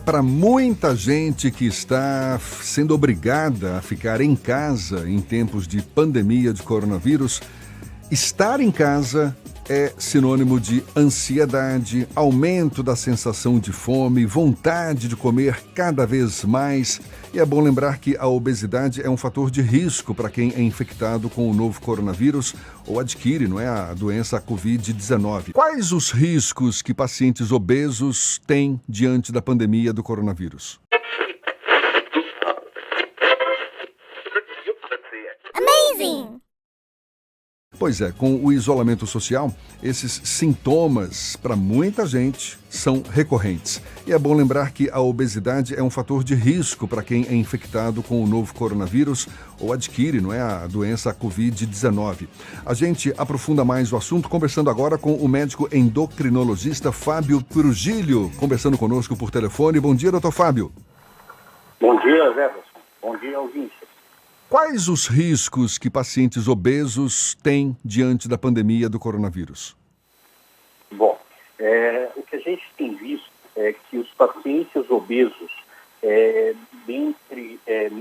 Para muita gente que está sendo obrigada a ficar em casa em tempos de pandemia de coronavírus, estar em casa é sinônimo de ansiedade, aumento da sensação de fome, vontade de comer cada vez mais. E é bom lembrar que a obesidade é um fator de risco para quem é infectado com o novo coronavírus ou adquire, a doença Covid-19. Quais os riscos que pacientes obesos têm diante da pandemia do coronavírus? Amazing! Pois é, com o isolamento social, esses sintomas, para muita gente, são recorrentes. E é bom lembrar que a obesidade é um fator de risco para quem é infectado com o novo coronavírus ou adquire, a doença Covid-19. A gente aprofunda mais o assunto conversando agora com o médico endocrinologista Fábio Trujillo, conversando conosco por telefone. Bom dia, doutor Fábio. Bom dia, Everson. Bom dia, ouvinte. Quais os riscos que pacientes obesos têm diante da pandemia do coronavírus? Bom, o que a gente tem visto é que os pacientes obesos,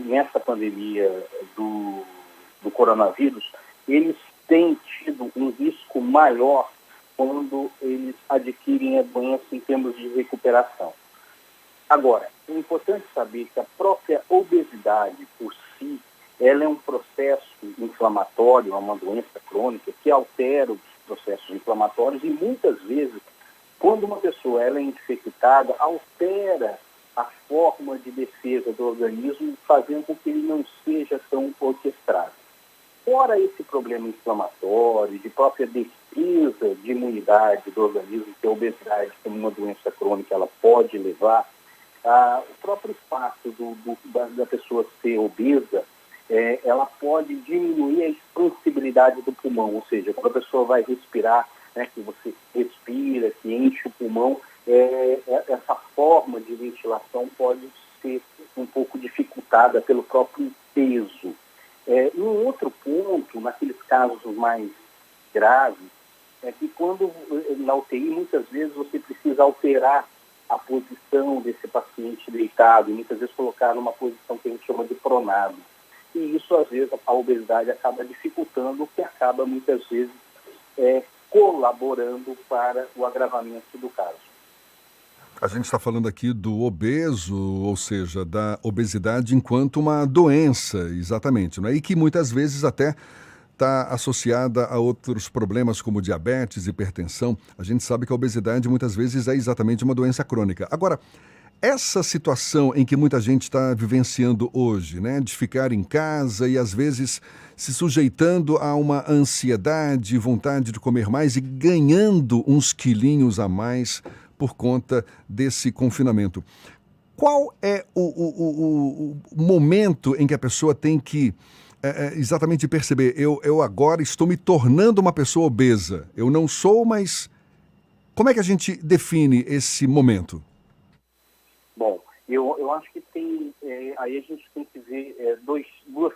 nessa pandemia do coronavírus, eles têm tido um risco maior quando eles adquirem a doença em termos de recuperação. Agora, é importante saber que a própria obesidade por si, ela é um processo inflamatório, é uma doença crônica que altera os processos inflamatórios e muitas vezes, quando uma pessoa ela é infectada, altera a forma de defesa do organismo, fazendo com que ele não seja tão orquestrado. Fora esse problema inflamatório, de própria defesa de imunidade do organismo, que a obesidade, como uma doença crônica, ela pode levar, o próprio fato da pessoa ser obesa, ela pode diminuir a expansibilidade do pulmão, ou seja, quando a pessoa vai respirar, que você respira, que enche o pulmão, essa forma de ventilação pode ser um pouco dificultada pelo próprio peso. E um outro ponto, naqueles casos mais graves, é que quando na UTI, muitas vezes você precisa alterar a posição desse paciente deitado, e muitas vezes colocar numa posição que a gente chama de pronado. E isso, às vezes, a obesidade acaba dificultando, o que acaba, muitas vezes, colaborando para o agravamento do caso. A gente está falando aqui do obeso, ou seja, da obesidade enquanto uma doença, exatamente, e que muitas vezes até está associada a outros problemas como diabetes, hipertensão. A gente sabe que a obesidade muitas vezes é exatamente uma doença crônica. Agora, essa situação em que muita gente está vivenciando hoje, de ficar em casa e às vezes se sujeitando a uma ansiedade, vontade de comer mais e ganhando uns quilinhos a mais por conta desse confinamento. Qual é o momento em que a pessoa tem que exatamente perceber, eu agora estou me tornando uma pessoa obesa, eu não sou, mas como é que a gente define esse momento? Bom, eu acho que aí a gente tem que ver duas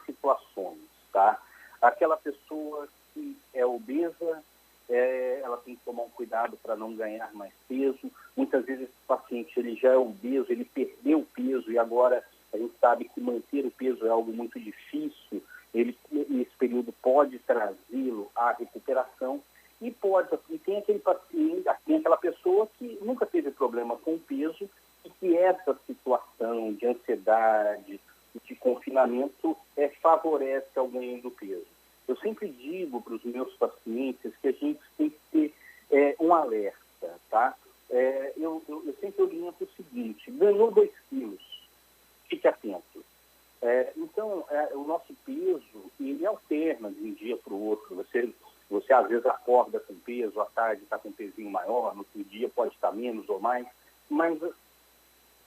situações, tá? Aquela pessoa que é obesa, ela tem que tomar um cuidado para não ganhar mais peso. Muitas vezes esse paciente ele já é obeso, ele perdeu o peso e agora a gente sabe que manter o peso é algo muito difícil. Nesse período pode trazê-lo à recuperação e tem aquele paciente, tem aquela pessoa que nunca teve problema com o peso e que essa situação de ansiedade, de confinamento, favorece ao ganho do peso. Eu sempre digo para os meus pacientes que a gente tem que ter um alerta, tá? Eu sempre oriento o seguinte: ganhou 2 quilos, fique atento. Então, o nosso peso, ele alterna de um dia para o outro. Você às vezes acorda com peso, à tarde está com um pezinho maior, no outro dia pode estar menos ou mais, mas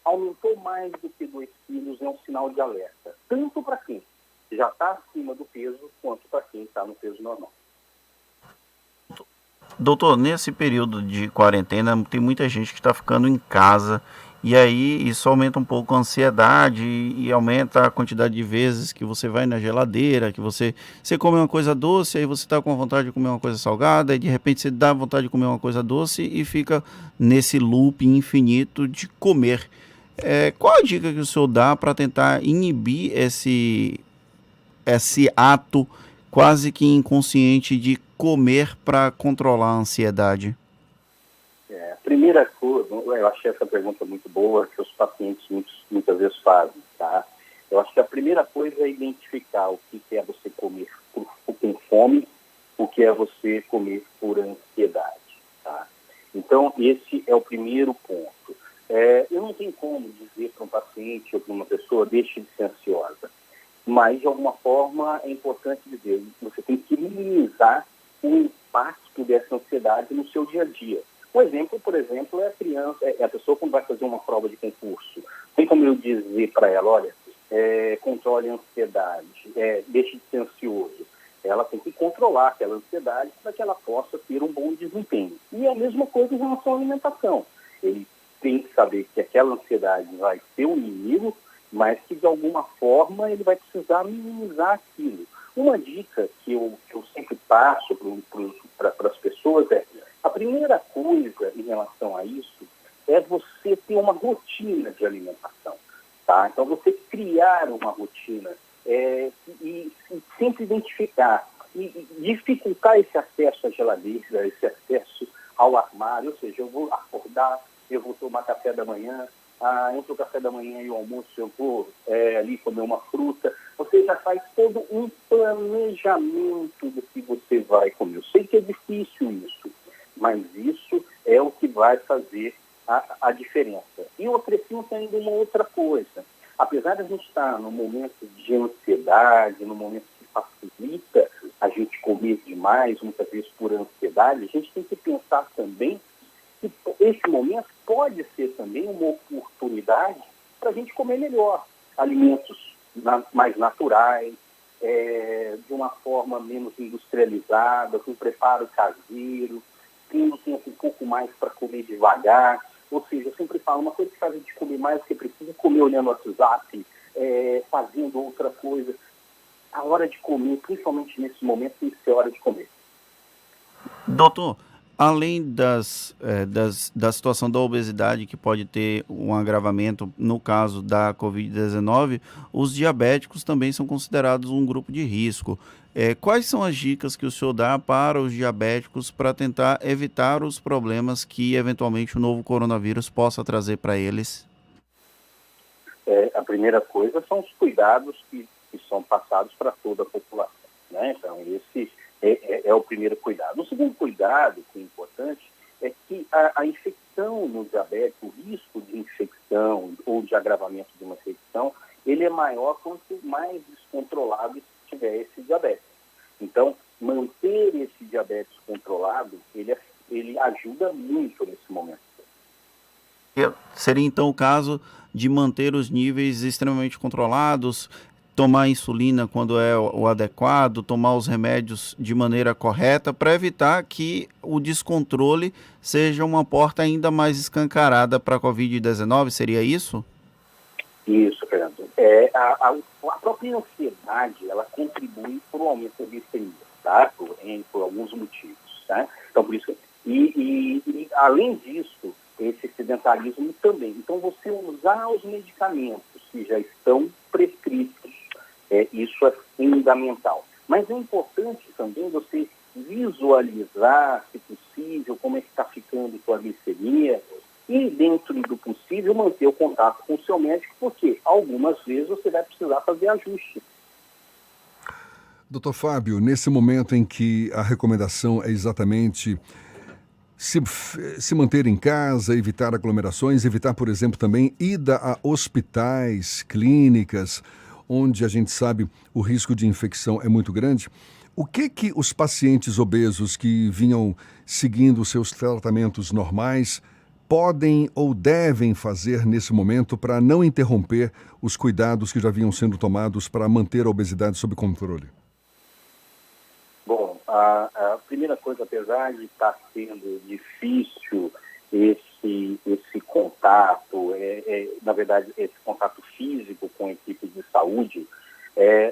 aumentou mais do que 2 quilos é um sinal de alerta, tanto para quem já está acima do peso, quanto para quem está no peso normal. Doutor, nesse período de quarentena, tem muita gente que está ficando em casa, e aí isso aumenta um pouco a ansiedade e aumenta a quantidade de vezes que você vai na geladeira, que você come uma coisa doce, aí você está com vontade de comer uma coisa salgada, e de repente você dá vontade de comer uma coisa doce e fica nesse loop infinito de comer. Qual a dica que o senhor dá para tentar inibir esse ato quase que inconsciente de comer para controlar a ansiedade? A primeira coisa, eu achei essa pergunta muito boa, que os pacientes muitas vezes fazem, tá? Eu acho que a primeira coisa é identificar o que é você comer com fome, o que é você comer por ansiedade, tá? Então, esse é o primeiro ponto. Eu não tenho como dizer para um paciente ou para uma pessoa, deixe de ser ansiosa, mas, de alguma forma, é importante dizer, você tem que minimizar o impacto dessa ansiedade no seu dia a dia. Um exemplo, por exemplo, é a criança, é a pessoa quando vai fazer uma prova de concurso. Tem como eu dizer para ela, olha, controle a ansiedade, deixe de ser ansioso. Ela tem que controlar aquela ansiedade para que ela possa ter um bom desempenho. E a mesma coisa em relação à alimentação. Ele tem que saber que aquela ansiedade vai ser um inimigo, mas que de alguma forma ele vai precisar minimizar aquilo. Uma dica que eu sempre passo para as pessoas a primeira coisa em relação a isso é você ter uma rotina de alimentação, tá? Então, você criar uma rotina e sempre identificar e dificultar esse acesso à geladeira, esse acesso ao armário, ou seja, eu vou acordar, eu vou tomar café da manhã, entre o café da manhã e o almoço eu vou ali comer uma fruta. Você já faz todo um planejamento do que você vai comer. Eu sei que é difícil isso, mas isso é o que vai fazer a diferença. E eu acrescento ainda uma outra coisa. Apesar de a gente estar num momento de ansiedade, num momento que facilita a gente comer demais, muitas vezes por ansiedade, a gente tem que pensar também que esse momento pode ser também uma oportunidade para a gente comer melhor. Alimentos mais naturais, de uma forma menos industrializada, com preparo caseiro, tendo tempo um pouco mais para comer devagar. Ou seja, eu sempre falo, uma coisa que faz a gente comer mais, que precisa comer olhando o WhatsApp, fazendo outra coisa. A hora de comer, principalmente nesse momento, tem que ser hora de comer. Doutor, além da situação da obesidade, que pode ter um agravamento no caso da Covid-19, os diabéticos também são considerados um grupo de risco. Quais são as dicas que o senhor dá para os diabéticos para tentar evitar os problemas que eventualmente o novo coronavírus possa trazer para eles? A primeira coisa são os cuidados que são passados para toda a população, né? Então, esse é o primeiro cuidado. O segundo cuidado, que é importante, é que a infecção no diabetes, o risco de infecção ou de agravamento de uma infecção, ele é maior quanto mais descontrolado tiver esse diabetes. Então, manter esse diabetes controlado, ele ajuda muito nesse momento. Seria então o caso de manter os níveis extremamente controlados, tomar insulina quando é o adequado, tomar os remédios de maneira correta, para evitar que o descontrole seja uma porta ainda mais escancarada para a Covid-19, seria isso? Isso, Fernando. A própria ansiedade, ela contribui para o aumento da glicemia, tá? Por alguns motivos, tá? Então, por isso, e além disso, esse sedentarismo também. Então, você usar os medicamentos que já estão prescritos, isso é fundamental. Mas é importante também você visualizar, se possível, como é que está ficando sua glicemia e, dentro do possível, manter o contato com o seu médico, porque algumas vezes você vai precisar fazer ajustes. Doutor Fábio, nesse momento em que a recomendação é exatamente se manter em casa, evitar aglomerações, evitar, por exemplo, também ida a hospitais, clínicas, onde a gente sabe o risco de infecção é muito grande, o que os pacientes obesos que vinham seguindo os seus tratamentos normais podem ou devem fazer nesse momento para não interromper os cuidados que já vinham sendo tomados para manter a obesidade sob controle? Bom, a primeira coisa, apesar de estar sendo difícil esse contato, na verdade, esse contato físico com a equipe de saúde,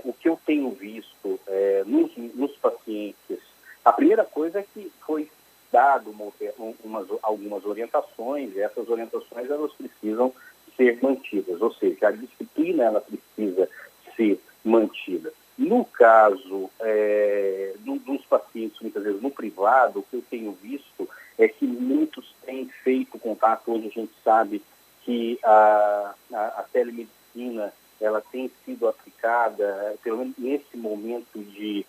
o que eu tenho visto nos pacientes, a primeira coisa é que foi dado algumas orientações, e essas orientações elas precisam ser mantidas, ou seja, a disciplina ela precisa ser mantida. No caso dos pacientes, muitas vezes no privado, o que eu tenho visto é que muitos têm feito contato. Hoje a gente sabe que a telemedicina ela tem sido aplicada, pelo menos nesse momento de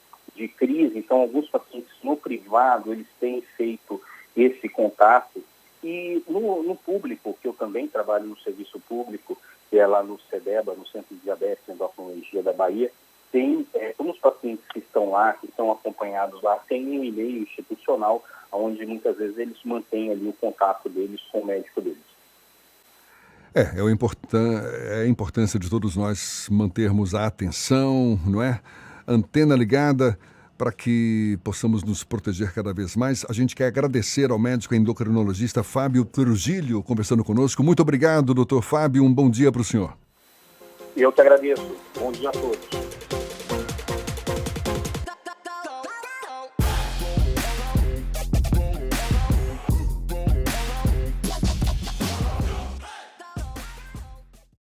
crise. Então, alguns pacientes no privado, eles têm feito esse contato. E no público, que eu também trabalho no serviço público, que é lá no CEDEBA, no Centro de Diabetes e Endocrinologia da Bahia, tem, como os pacientes que estão lá, que estão acompanhados lá, tem um e-mail institucional, onde muitas vezes eles mantêm ali o contato deles com o médico deles. É a importância de todos nós mantermos a atenção, não é? Antena ligada para que possamos nos proteger cada vez mais. A gente quer agradecer ao médico endocrinologista Fábio Trujillo conversando conosco. Muito obrigado, doutor Fábio. Um bom dia para o senhor. Eu que agradeço. Bom dia a todos.